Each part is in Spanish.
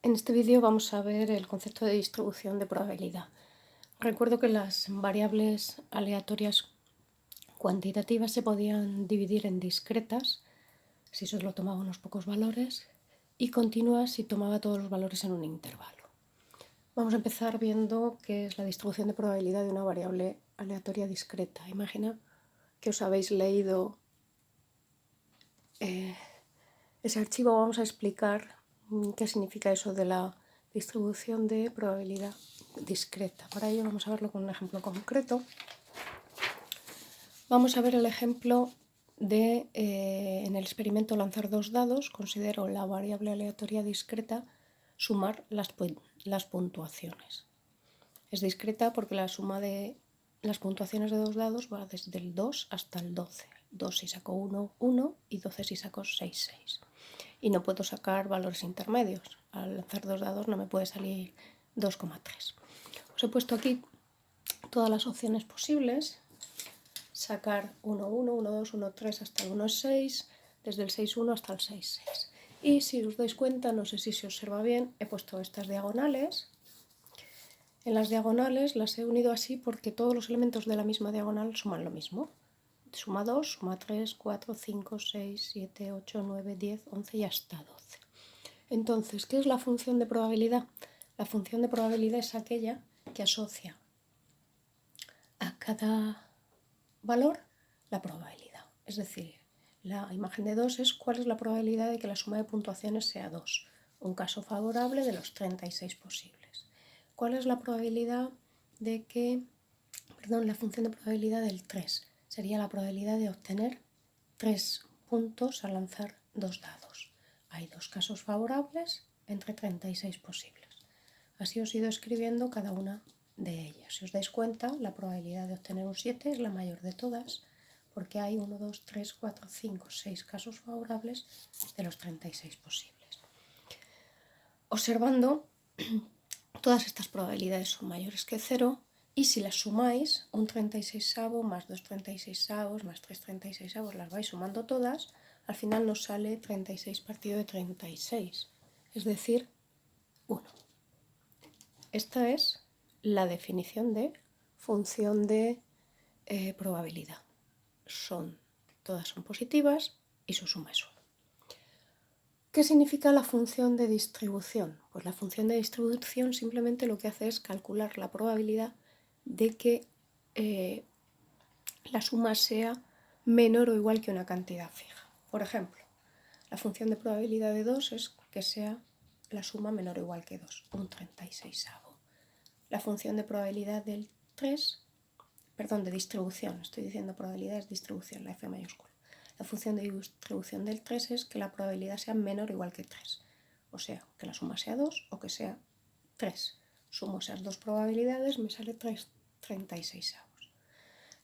En este vídeo vamos a ver el concepto de distribución de probabilidad. Recuerdo que las variables aleatorias cuantitativas se podían dividir en discretas, si solo tomaba unos pocos valores, y continuas si tomaba todos los valores en un intervalo. Vamos a empezar viendo qué es la distribución de probabilidad de una variable aleatoria discreta. Imagina que os habéis leído ese archivo. Vamos a explicar qué significa eso de la distribución de probabilidad discreta. Para ello vamos a verlo con un ejemplo concreto. Vamos a ver el ejemplo de, en el experimento, lanzar dos dados. Considero la variable aleatoria discreta sumar las puntuaciones. Es discreta porque la suma de las puntuaciones de dos dados va desde el 2 hasta el 12. 2 si saco 1, 1 y 12 si saco 6, 6. Y no puedo sacar valores intermedios. Al lanzar dos dados no me puede salir 2,3. Os he puesto aquí todas las opciones posibles. Sacar 1, 1, 1, 2, 1, 3 hasta el 1, 6, desde el 6, 1 hasta el 6, 6. Y si os dais cuenta, no sé si se observa bien, he puesto estas diagonales. En las diagonales las he unido así porque todos los elementos de la misma diagonal suman lo mismo. Suma 2, suma 3, 4, 5, 6, 7, 8, 9, 10, 11 y hasta 12. Entonces, ¿qué es la función de probabilidad? La función de probabilidad es aquella que asocia a cada valor la probabilidad. Es decir, la imagen de 2 es cuál es la probabilidad de que la suma de puntuaciones sea 2. Un caso favorable de los 36 posibles. ¿Cuál es la probabilidad de que, la función de probabilidad del 3? Sería la probabilidad de obtener 3 puntos al lanzar dos dados. Hay dos casos favorables entre 36 posibles. Así os he ido escribiendo cada una de ellas. Si os dais cuenta, la probabilidad de obtener un 7 es la mayor de todas, porque hay 1, 2, 3, 4, 5, 6 casos favorables de los 36 posibles. Observando, todas estas probabilidades son mayores que 0, y si las sumáis, un 36avo más 2 36avos más 3 36avos, las vais sumando todas, al final nos sale 36 partido de 36, es decir, 1. Esta es la definición de función de probabilidad. Todas son positivas y su suma es 1. ¿Qué significa la función de distribución? Pues la función de distribución simplemente lo que hace es calcular la probabilidad de que la suma sea menor o igual que una cantidad fija. Por ejemplo, la función de probabilidad de 2 es que sea la suma menor o igual que 2, un 36avo. La función de probabilidad del 3, de distribución, estoy diciendo probabilidad es distribución, la F mayúscula. La función de distribución del 3 es que la probabilidad sea menor o igual que 3. O sea, que la suma sea 2 o que sea 3. Sumo esas dos probabilidades, me sale 3 36avos.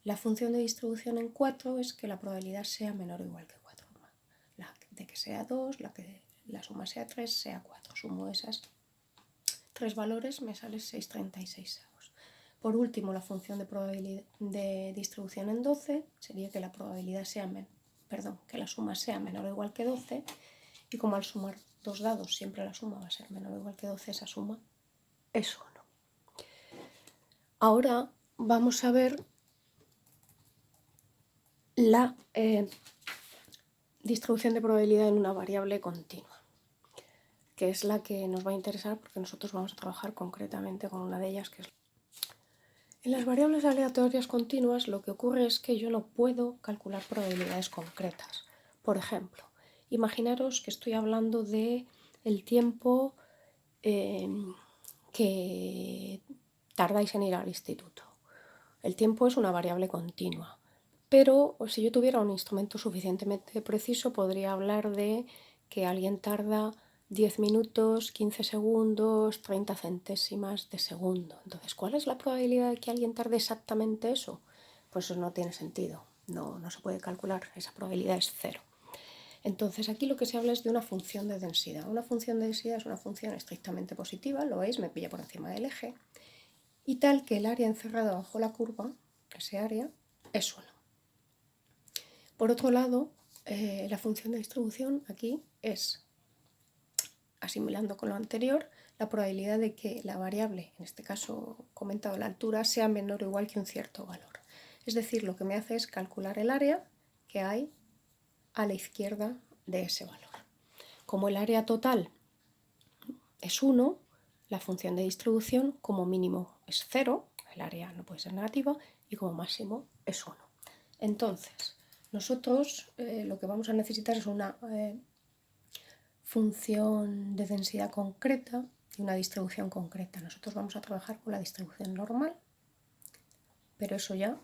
La función de distribución en 4 es que la probabilidad sea menor o igual que 4. La de que sea 2, la suma sea 3, sea 4. Sumo esas tres valores, me sale 6 36avos. Por último, la función de distribución en 12 sería que la probabilidad sea que la suma sea menor o igual que 12, y como al sumar dos dados siempre la suma va a ser menor o igual que 12, esa suma es 1. Ahora vamos a ver la distribución de probabilidad en una variable continua, que es la que nos va a interesar porque nosotros vamos a trabajar concretamente con una de ellas, que es en las variables aleatorias continuas. Lo que ocurre es que yo no puedo calcular probabilidades concretas. Por ejemplo, imaginaros que estoy hablando de el tiempo que tardáis en ir al instituto. El tiempo es una variable continua, pero si yo tuviera un instrumento suficientemente preciso, podría hablar de que alguien tarda 10 minutos, 15 segundos, 30 centésimas de segundo. Entonces, ¿cuál es la probabilidad de que alguien tarde exactamente eso? Pues eso no tiene sentido, no se puede calcular, esa probabilidad es 0. Entonces, aquí lo que se habla es de una función de densidad. Una función de densidad es una función estrictamente positiva, lo veis, me pilla por encima del eje, y tal que el área encerrada bajo la curva, ese área, es 1. Por otro lado, la función de distribución aquí es asimilando con lo anterior, la probabilidad de que la variable, en este caso comentado la altura, sea menor o igual que un cierto valor. Es decir, lo que me hace es calcular el área que hay a la izquierda de ese valor. Como el área total es 1, la función de distribución como mínimo es 0, el área no puede ser negativa, y como máximo es 1. Entonces, nosotros lo que vamos a necesitar es una función de densidad concreta y una distribución concreta. Nosotros vamos a trabajar con la distribución normal, pero eso ya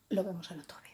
lo vemos en otro vídeo.